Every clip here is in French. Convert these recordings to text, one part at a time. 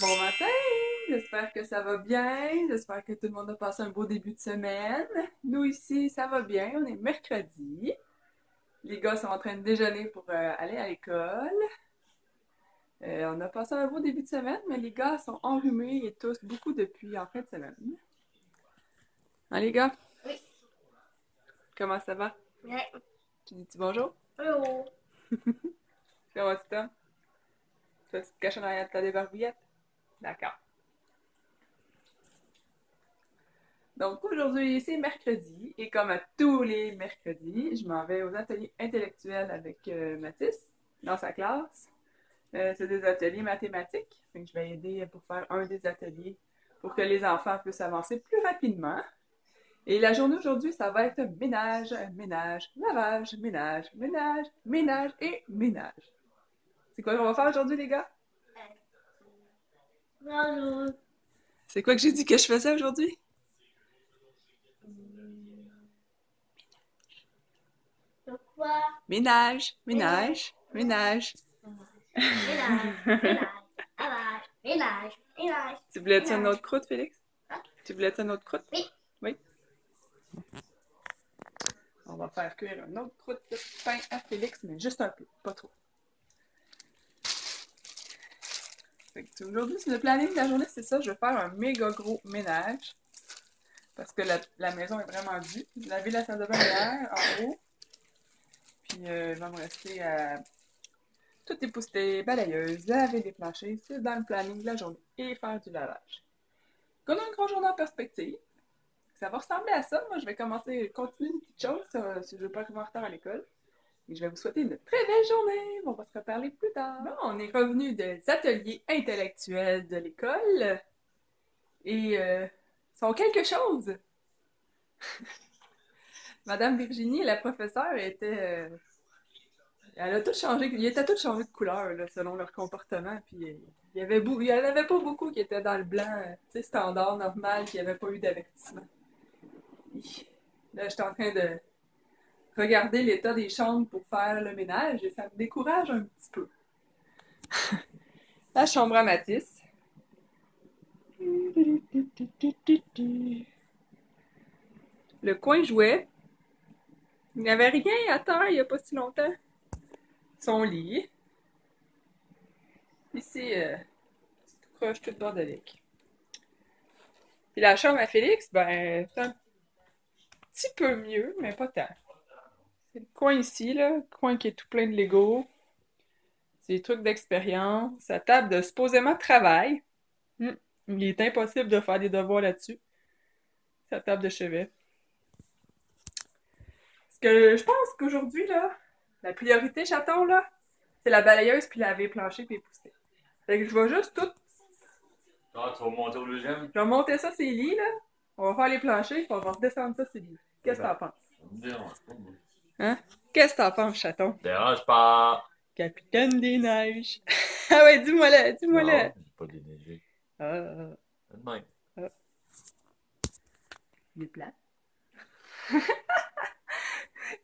bon matin! J'espère que ça va bien. J'espère que tout le monde a passé un beau début de semaine. Nous ici, ça va bien. On est mercredi. Les gars sont en train de déjeuner pour aller à l'école. On a passé un beau début de semaine, mais les gars sont enrhumés et toussent beaucoup depuis en fin de semaine. Hein, les gars? Oui. Comment ça va? Ouais. Tu dis-tu bonjour? Hello. Comment tu t'aimes? Tu vas te cacher derrière ta débarbouillette? D'accord. Donc aujourd'hui, c'est mercredi et comme à tous les mercredis, je m'en vais aux ateliers intellectuels avec Mathis dans sa classe. C'est des ateliers mathématiques, donc je vais aider pour faire un des ateliers pour que les enfants puissent avancer plus rapidement. Et la journée aujourd'hui, ça va être ménage, ménage, lavage, ménage, ménage, ménage et ménage. C'est quoi qu'on va faire aujourd'hui, les gars? Bonjour. C'est quoi que j'ai dit que je faisais aujourd'hui? Pourquoi? Ménage, ménage, ménage. Ménage, ménage, lavage, ménage, ménage. Tu voulais-tu une Ménage. autre croûte, Félix? Hein? Tu voulais-tu une autre croûte? Oui. Oui. On va faire cuire une autre croûte de pain à Félix, mais juste un peu, pas trop. Aujourd'hui, c'est le planning de la journée, c'est ça. Je vais faire un méga gros ménage. Parce que la maison est vraiment vue. J'ai lavé la salle de bain hier, en haut. Puis il va me rester à tout épousseter, balayeuse, laver les planchers. C'est dans le planning de la journée. Et faire du lavage. Comme une grosse journée en perspective. Ça va ressembler à ça. Moi, je vais continuer une petite chose si je ne veux pas arriver en retard à l'école. Et je vais vous souhaiter une très belle journée. On va se reparler plus tard. Bon, on est revenu des ateliers intellectuels de l'école. Et sont quelque chose. Madame Virginie, la professeure, était... elle a tout changé. Ils étaient tous changés de couleur là, selon leur comportement. Puis il y en avait pas beaucoup qui étaient dans le blanc, tu sais, standard, normal, qui n'avaient pas eu d'avertissement. Là, j'étais en train de regarder l'état des chambres pour faire le ménage et ça me décourage un petit peu. La chambre à Mathis. Le coin jouet. Il n'y avait rien à terre il n'y a pas si longtemps. Son lit. Ici, c'est tout croche, tout bordelique. Puis la chambre à Félix, ben, c'est un petit peu mieux, mais pas tant. C'est le coin ici, là, le coin qui est tout plein de Lego. C'est des trucs d'expérience. Sa table de supposément travail. Il est impossible de faire des devoirs là-dessus. Sa table de chevet. Parce que je pense qu'aujourd'hui, là, la priorité, chaton, là, c'est la balayeuse puis laver plancher puis épousseter. Fait que je vais juste tout. Ah, tu vas monter au deuxième? Je vais monter ça, ces lits, là. On va faire les planchers puis on va redescendre ça, ces lits. Qu'est-ce que t'en penses? Ça me dérange pas, moi. Hein? Qu'est-ce que t'en penses, chaton? Dérange pas! Capitaine des neiges. Ah ouais, dis-moi-le, dis-moi-le. Non, j'ai pas déneigé. Ah, C'est de même. il est plat.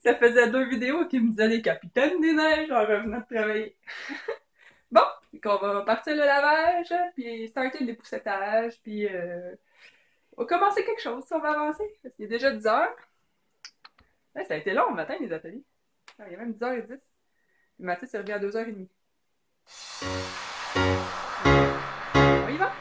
Ça faisait 2 vidéos qui me disaient les capitaines des neiges en revenant de travailler. Bon, on va partir le lavage, puis starter le dépoussetage, puis on va commencer quelque chose, si on va avancer. Parce qu'il est déjà 10 heures. Ouais, ça a été long le matin, les ateliers. Ah, il y a même 10h10. Le matin, c'est revenu à 2h30. On y va?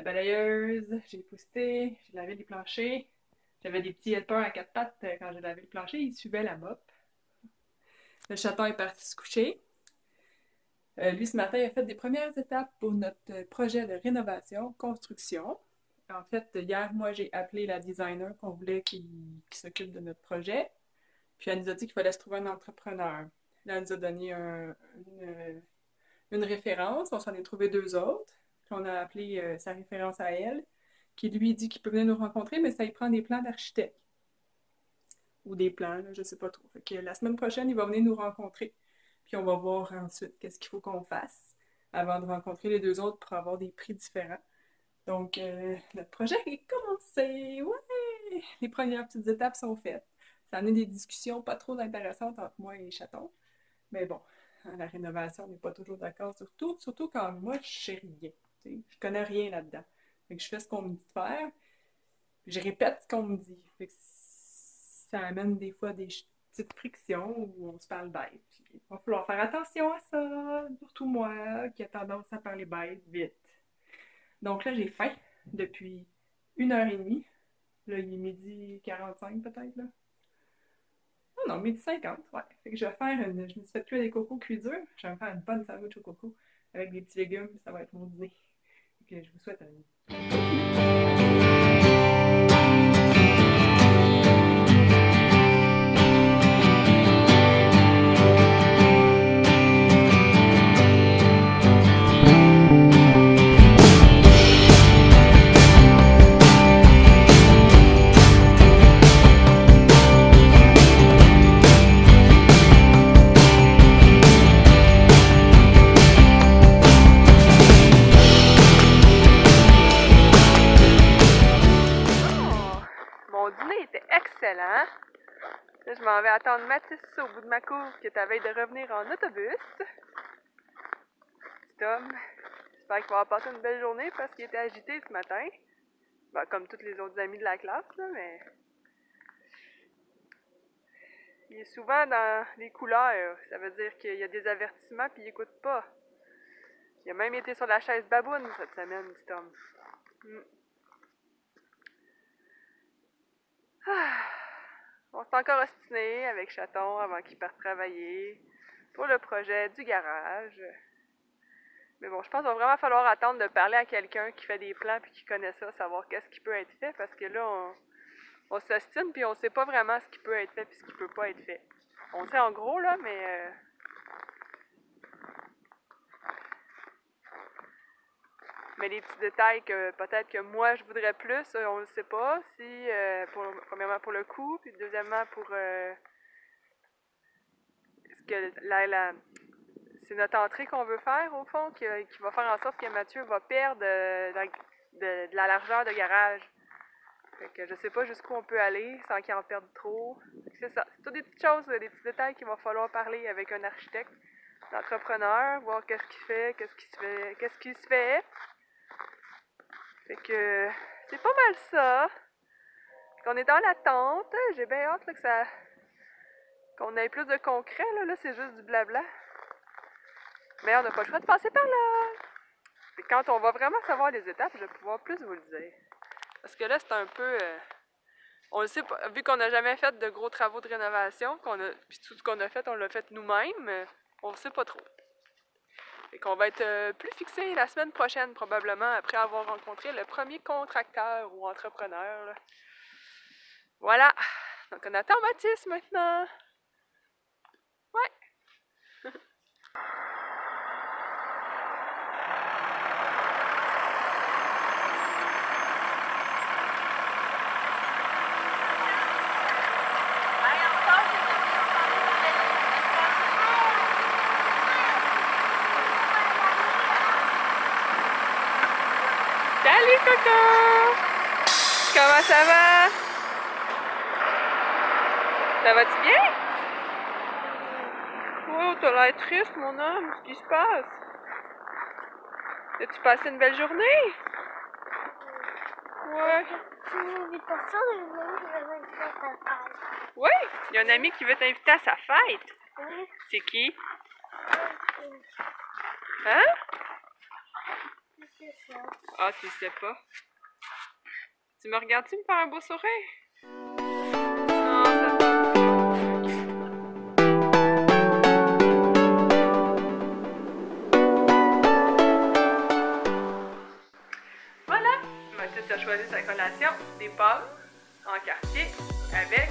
balayeuse, j'ai épousseté, j'ai lavé les planchers. J'avais des petits helpers à 4 pattes quand j'ai lavé le plancher, ils suivaient la mop. Le chaton est parti se coucher. Lui, ce matin, il a fait des premières étapes pour notre projet de rénovation, construction. En fait, hier, moi, j'ai appelé la designer qu'on voulait qui s'occupe de notre projet. Puis elle nous a dit qu'il fallait se trouver un entrepreneur. Là, elle nous a donné une référence. On s'en est trouvé 2 autres. Puis on a appelé sa référence à elle, qui lui dit qu'il peut venir nous rencontrer, mais ça y prend des plans d'architecte. Ou des plans, là, je sais pas trop. Fait que la semaine prochaine, il va venir nous rencontrer. Puis on va voir ensuite qu'est-ce qu'il faut qu'on fasse avant de rencontrer les 2 autres pour avoir des prix différents. Donc, notre projet est commencé! Ouais! Les premières petites étapes sont faites. Ça a amené des discussions pas trop intéressantes entre moi et Chaton. Mais bon, la rénovation, on n'est pas toujours d'accord, surtout quand moi, je sais rien. T'sais, je connais rien là-dedans. Fait que je fais ce qu'on me dit de faire, puis je répète ce qu'on me dit. Fait que ça amène des fois des petites frictions où on se parle bête. Puis, il va falloir faire attention à ça, surtout moi, qui a tendance à parler bête vite. Donc là, j'ai faim depuis 1h30. Là, il est 12h45 peut-être, là. Oh non, 12h50, ouais. Fait que je vais faire je me suis fait cuire des cocos cuits durs. Je vais me faire une bonne sandwich au coco avec des petits légumes. Ça va être mon dîner. Fait que je vous souhaite excellent. Là, je m'en vais attendre Mathis au bout de ma cour qui est à veille de revenir en autobus. Petit homme. J'espère qu'il va avoir passé une belle journée parce qu'il était agité ce matin. Ben, comme tous les autres amis de la classe, là, mais... Il est souvent dans les couleurs. Ça veut dire qu'il y a des avertissements puis il écoute pas. Il a même été sur la chaise baboune cette semaine, petit homme. On s'est encore ostiné avec Chaton avant qu'il parte travailler pour le projet du garage. Mais bon, je pense qu'il va vraiment falloir attendre de parler à quelqu'un qui fait des plans puis qui connaît ça, savoir qu'est-ce qui peut être fait, parce que là, on s'ostine puis on sait pas vraiment ce qui peut être fait puis ce qui peut pas être fait. On sait en gros, là, mais... Mais les petits détails que peut-être que moi je voudrais plus, on ne sait pas. Si, premièrement pour le coût, puis deuxièmement pour c'est notre entrée qu'on veut faire au fond, qui va faire en sorte que Mathieu va perdre de la largeur de garage. Fait que je sais pas jusqu'où on peut aller sans qu'il en perde trop. C'est ça, c'est toutes des petites choses, des petits détails qu'il va falloir parler avec un architecte, un entrepreneur, voir qu'est-ce qu'il fait, qu'est-ce qui se fait. Fait que c'est pas mal ça. On est dans l'attente. J'ai bien hâte là, qu'on ait plus de concret. Là c'est juste du blabla. Mais on n'a pas le choix de passer par là. Et quand on va vraiment savoir les étapes, je vais pouvoir plus vous le dire. Parce que là, c'est un peu... on le sait pas, vu qu'on n'a jamais fait de gros travaux de rénovation, puis tout ce qu'on a fait, on l'a fait nous-mêmes, on ne sait pas trop. Et qu'on va être plus fixé la semaine prochaine, probablement, après avoir rencontré le premier contracteur ou entrepreneur. Là. Voilà. Donc, on attend Mathis maintenant. Ouais. Salut Coco! Comment ça va? Ça va-tu bien? Oh, t'as l'air triste mon homme, qu'est-ce qui se passe? As-tu passé une belle journée? Ouais. Oui, il y a un ami qui veut t'inviter à sa fête. Oui. C'est qui? Hein? C'est c'est ça? Ah, tu sais pas. Tu me regardes-tu me faire un beau sourire? Non, ça te tente pas. Voilà, Mathilde a choisi sa collation, des pommes en quartier avec...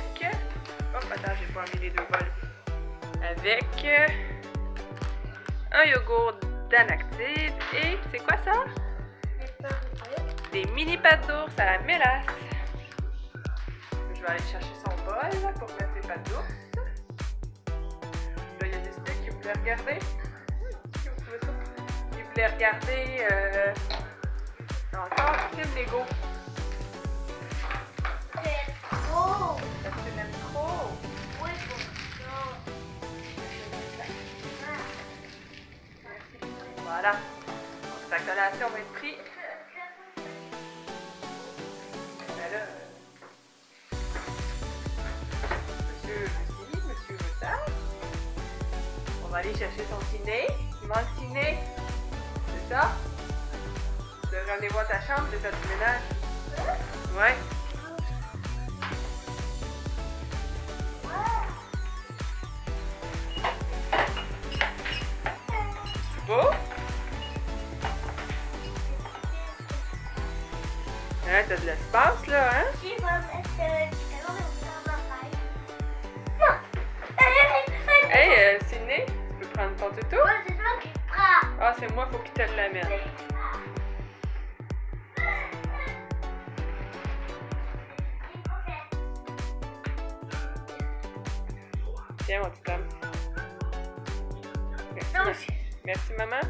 Oh, attends, j'ai pas mis les deux bols. Avec un yogourt d'Anactide et c'est quoi ça? Des mini pâtes d'ours à la mélasse. Je vais aller chercher son bol là, pour mettre ses pâtes d'ours. Là, il y a des sticks qui voulaient regarder. Ils voulaient regarder encore un film Lego. C'est trop! Parce que tu l'aimes trop. Oui, pour ça. Voilà. Donc, sa collation va être prise. Ben là, monsieur Moussard, on va aller chercher son ciné. Il manque ciné. C'est ça? Tu devrais aller voir ta chambre, c'est ça du ménage. Ouais. C'est beau? Hein, t'as de l'espace là, hein? Je vais mettre du talon dans ma paille. Non! Hey, ciné, tu peux prendre ton toutou? Moi, c'est toi qui prends. Ah, c'est moi, faut qu'il te l'amène. Tiens, mon petit homme. Merci, Non, Merci, maman.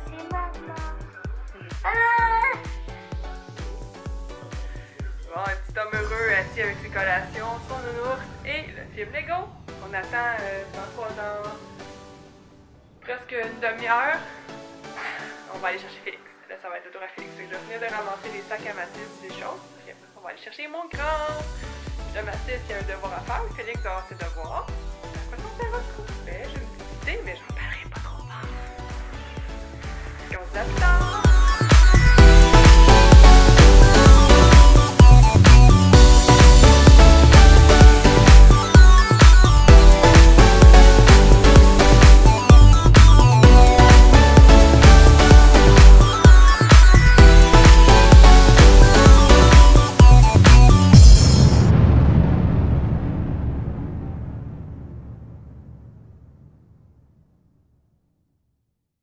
c'est maman. Ah! Bon, un petit homme heureux assis avec ses collations, son nounours et le film Lego. On attend dans presque une demi-heure. On va aller chercher Félix. Là, ça va être le tour à Félix. Je vais venir de ramasser les sacs à Mathilde, des choses. Puis après, on va aller chercher mon grand. Là, Mathilde, il y a un devoir à faire. Félix va avoir ses devoirs. Après, on se retrouve. J'ai une petite idée, mais je ne parlerai pas trop fort. Et on s'attend.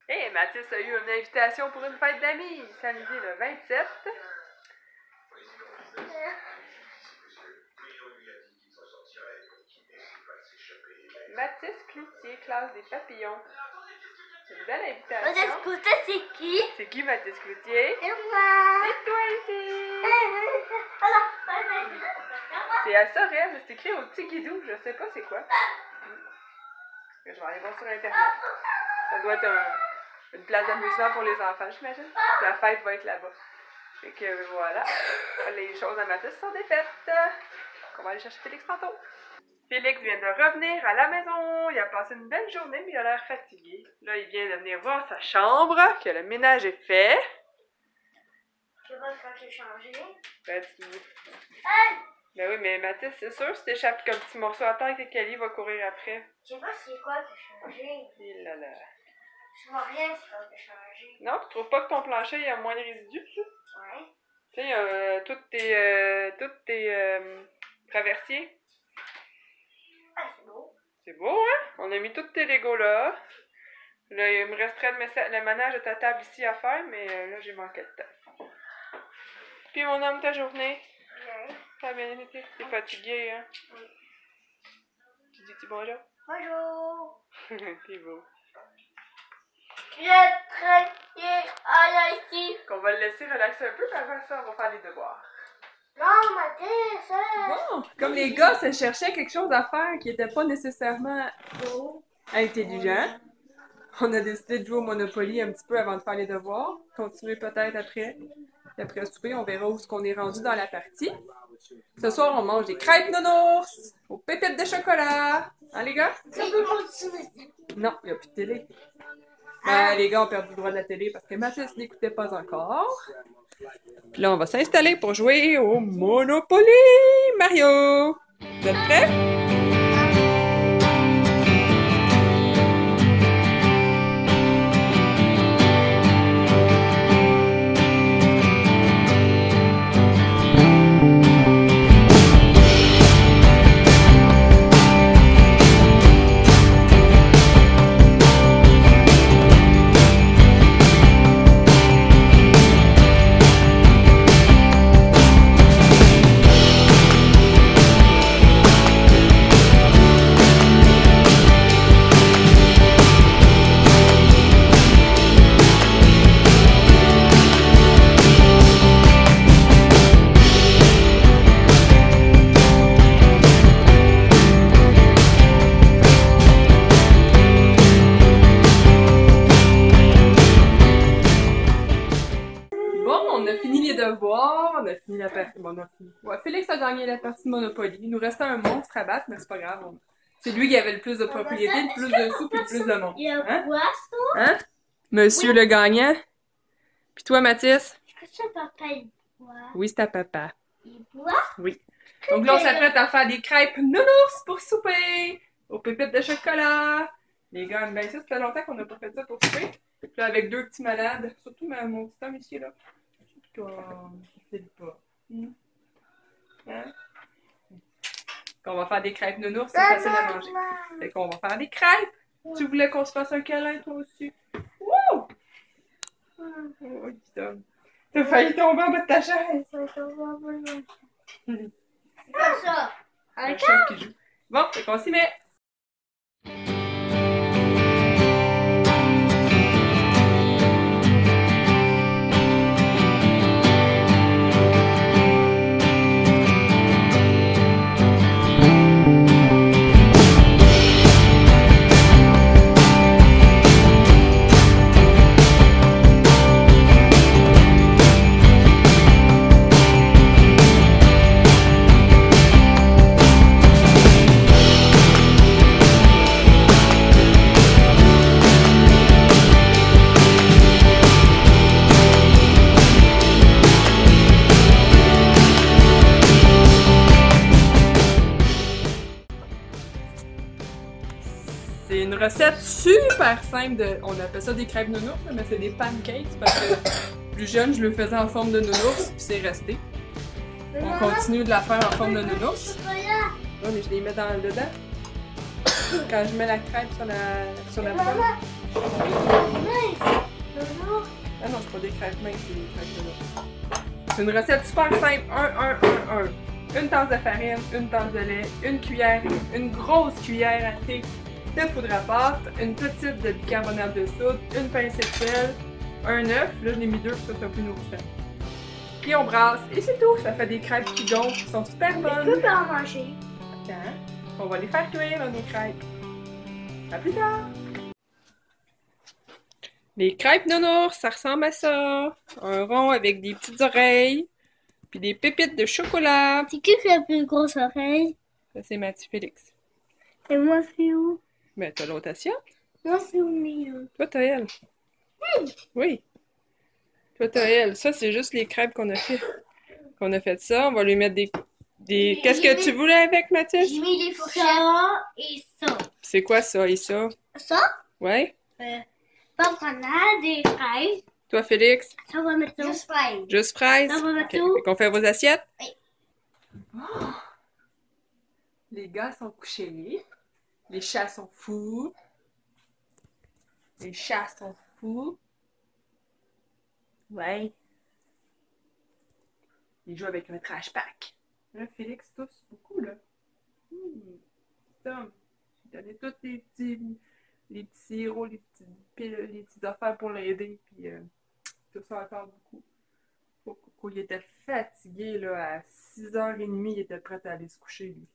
Hey, Mathis a eu une invitation pour une fête d'amis, samedi le 27. Mathis Cloutier, classe des papillons. C'est une belle invitation. C'est qui? C'est qui Mathis Cloutier? C'est moi. C'est toi ici! C'est à Sorel, c'est écrit au petit guidou, je sais pas c'est quoi. Je vais aller voir sur internet. Ça doit être une place d'amusement pour les enfants, j'imagine. La fête va être là-bas. Fait que voilà, les choses à Mathis sont défaites. On va aller chercher Félix tantôt. Félix vient de revenir à la maison. Il a passé une belle journée, mais il a l'air fatigué. Là, il vient de venir voir sa chambre, que le ménage est fait. Je sais pas quand j'ai changé. Ben, Hey! ben oui, mais Mathis, c'est sûr, si t'échappes comme petit morceau à terre que Kelly va courir après. Je sais pas c'est quoi que j'ai changé. Il là là. Je vois rien c'est quoi que j'ai changé. Non, tu trouves pas que ton plancher, il y a moins de résidus, ça? Ouais. Tu sais, toutes tes traversiers. Ah, c'est beau. C'est beau, hein? On a mis toutes tes Legos là. Là, il me resterait le ménage de ta table ici à faire, mais là, j'ai manqué de temps. Puis, mon homme, ta journée? Bien. Ça a bien été? T'es fatigué, hein? Oui. Tu dis-tu bonjour? Bonjour. T'es beau. Je travaille à ici. Qu'on va le laisser relaxer un peu, puis avant ça, on va faire les devoirs. Non, Mathis. Bon, comme les gars se cherchaient quelque chose à faire qui n'était pas nécessairement intelligent, on a décidé de jouer au Monopoly un petit peu avant de faire les devoirs. Continuer peut-être après. Puis après le souper, on verra où est-ce qu'on est rendu dans la partie. Ce soir, on mange des crêpes nounours aux pépites de chocolat. Hein, les gars? Ça peut continuer. Non, il n'y a plus de télé. Ben, les gars ont perdu le droit de la télé parce que Mathis n'écoutait pas encore. Puis là, on va s'installer pour jouer au Monopoly Mario. Vous êtes prêts? On a fini les devoirs, on a fini la partie. Bon, on a fini. Ouais, Félix a gagné la partie de Monopoly. Il nous restait un monstre à battre, mais c'est pas grave. C'est lui qui avait le plus de propriété, le plus de sous, puis le plus de monstres. Il y a Hein? quoi, ça? Hein? Monsieur le gagnant. Puis toi, Mathis? Est-ce que papa, il boit? Oui, c'est ta papa. Il boit? Oui. Donc là, on s'apprête à faire des crêpes nounours pour souper, aux pépites de chocolat. Les gars aiment bien ça, ça fait longtemps qu'on n'a pas fait ça pour souper. Puis là, avec deux petits malades, surtout mon petit homme ici, là. C'est pas. Hein? Qu'on va faire des crêpes nounours, c'est facile à manger. Fait qu'on va faire des crêpes. Tu voulais qu'on se fasse un câlin, toi aussi? Wouh! Oh, petit homme. T'as failli tomber en bas de ta chaise. C'est quoi ça? Un chat qui joue. Bon, fait qu'on s'y met. C'est une recette super simple de... On appelle ça des crêpes nounours, mais c'est des pancakes parce que plus jeune, je le faisais en forme de nounours, puis c'est resté. On continue de la faire en forme de nounours. Ouais, mais je les mets dedans. Quand je mets la crêpe sur la poêle. Ah non, c'est pas des crêpes minces, c'est des crêpes nounours. C'est une recette super simple. 1. Une tasse de farine, une tasse de lait, une cuillère, une grosse cuillère à thé de poudre à pâte, une petite de bicarbonate de soude, une pincée de sel, un œuf. Là, je l'ai mis 2 pour que ça soit plus nourrissant. Puis on brasse et c'est tout. Ça fait des crêpes qui gonflent, qui sont super bonnes. Je peux pas en manger. Attends, on va les faire cuire, là, nos crêpes. À plus tard! Les crêpes nounours, ça ressemble à ça. Un rond avec des petites oreilles, puis des pépites de chocolat. C'est qui a la plus grosse oreille? Ça, c'est Mathieu Félix. Et moi, c'est où? Ben, t'as l'autre assiette. Moi, c'est où, Mio? Toi, t'as elle. Oui. Toi, t'as elle. Ça, c'est juste les crêpes qu'on a fait. Qu'on a fait ça. On va lui mettre des... Qu'est-ce que tu voulais avec, Mathis? J'ai mis les fourchettes. Ça et ça. C'est quoi ça et ça? Ça? Ouais? Pas prendre des fraises. Toi, Félix? Ça va mettre ça. Juste fraises. Juste fraises? Ça va mettre Ok. tout. Fait qu'on fait vos assiettes? Oui. Oh! Les gars sont couchés. Les chats sont fous. Les chats sont fous. Ouais. Ils jouent avec un trash pack. Là, Félix tousse beaucoup, là. Tom, j'ai donné tous les petits sirops, les petites affaires pour l'aider, puis tout ça encore beaucoup. Coco, il était fatigué, là, à 6h30, il était prêt à aller se coucher, lui.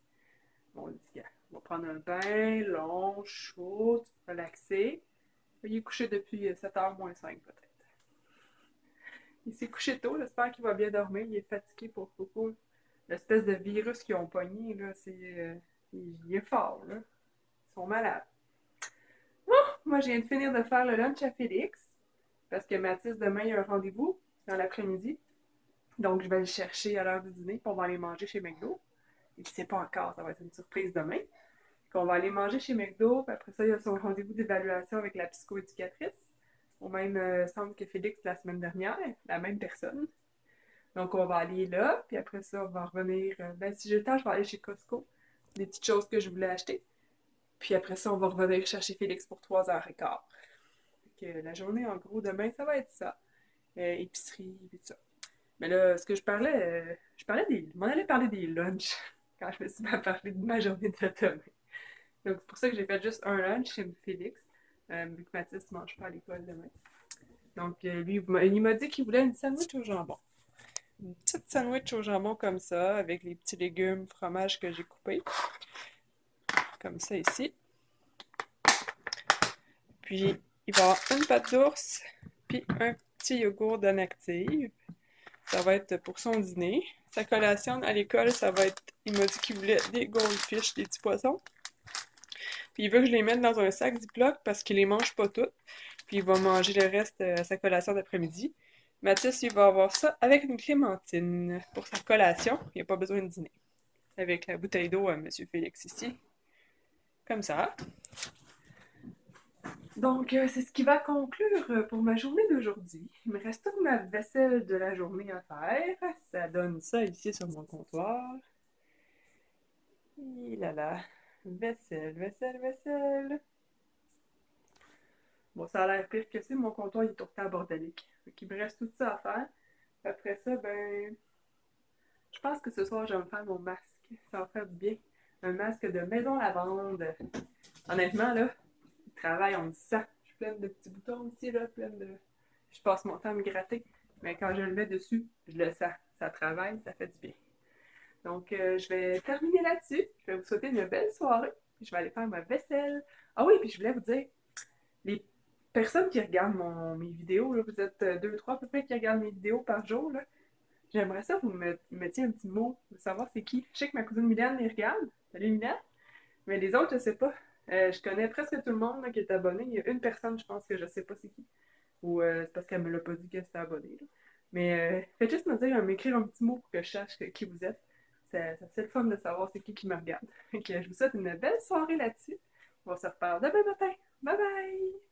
Bon, on dit, gars, on va prendre un bain, long, chaud, relaxé. Il est couché depuis 7h moins 5, peut-être. Il s'est couché tôt, j'espère qu'il va bien dormir. Il est fatigué pour Coco. L'espèce de virus qu'ils ont pogné, là, c'est... il est fort, là. Ils sont malades. Bon, moi, je viens de finir de faire le lunch à Félix. Parce que Mathis, demain, il y a un rendez-vous dans l'après-midi. Donc, je vais le chercher à l'heure du dîner, puis on va aller manger chez McDo. Il ne sait pas encore, ça va être une surprise demain. On va aller manger chez McDo, puis après ça, il y a son rendez-vous d'évaluation avec la psychoéducatrice, au même centre que Félix la semaine dernière, la même personne. Donc, on va aller là, puis après ça, on va revenir. Ben, si j'ai le temps, je vais aller chez Costco, des petites choses que je voulais acheter. Puis après ça, on va revenir chercher Félix pour 3h15. Donc, la journée, en gros, demain, ça va être ça. Épicerie, et tout ça. Mais là, ce que je parlais des. Je m'en allais parler des lunchs quand je me suis mis à parler de ma journée de demain. Donc, c'est pour ça que j'ai fait juste un lunch chez Félix, vu que Mathis ne mange pas à l'école demain. Donc, lui, il m'a dit qu'il voulait une sandwich au jambon. Une petite sandwich au jambon comme ça, avec les petits légumes, fromage que j'ai coupés. Comme ça ici. Puis, il va y avoir une pâte d'ours, puis un petit yogourt d'Anactive. Ça va être pour son dîner. Sa collation à l'école, ça va être... Il m'a dit qu'il voulait des goldfish, des petits poissons. Puis il veut que je les mette dans un sac Ziploc parce qu'il les mange pas toutes. Puis il va manger le reste à sa collation d'après-midi. Mathis, il va avoir ça avec une clémentine pour sa collation. Il n'y a pas besoin de dîner. Avec la bouteille d'eau à M. Félix ici. Comme ça. Donc, c'est ce qui va conclure pour ma journée d'aujourd'hui. Il me reste toute ma vaisselle de la journée à faire. Ça donne ça ici sur mon comptoir. Et là là. Vaisselle, vaisselle, vaisselle. Bon, ça a l'air pire que c'est. Mon comptoir, il est tout le temps bordélique. Donc, il me reste tout ça à faire. Après ça, ben... Je pense que ce soir, je vais me faire mon masque. Ça va faire du bien. Un masque de maison lavande. Honnêtement, là, le travail, on le sent. Je suis pleine de petits boutons ici, là, pleine de... Je passe mon temps à me gratter. Mais quand je le mets dessus, je le sens. Ça travaille, ça fait du bien. Donc, je vais terminer là-dessus. Je vais vous souhaiter une belle soirée. Je vais aller faire ma vaisselle. Ah oui, puis je voulais vous dire, les personnes qui regardent mes vidéos, là, vous êtes 2, 3 à peu près qui regardent mes vidéos par jour, là, j'aimerais ça que vous me mettiez un petit mot pour savoir c'est qui. Je sais que ma cousine Mylène les regarde. Salut Mylène. Mais les autres, je sais pas. Je connais presque tout le monde là, qui est abonné. Il y a une personne, je pense, que je sais pas c'est qui. Ou c'est parce qu'elle me l'a pas dit qu'elle s'était abonnée. Là. Mais faites juste me dire, m'écrire un petit mot pour que je sache qui vous êtes. C'est le fun de savoir c'est qui me regarde. Donc, je vous souhaite une belle soirée là-dessus. On se reparle demain matin. Bye bye!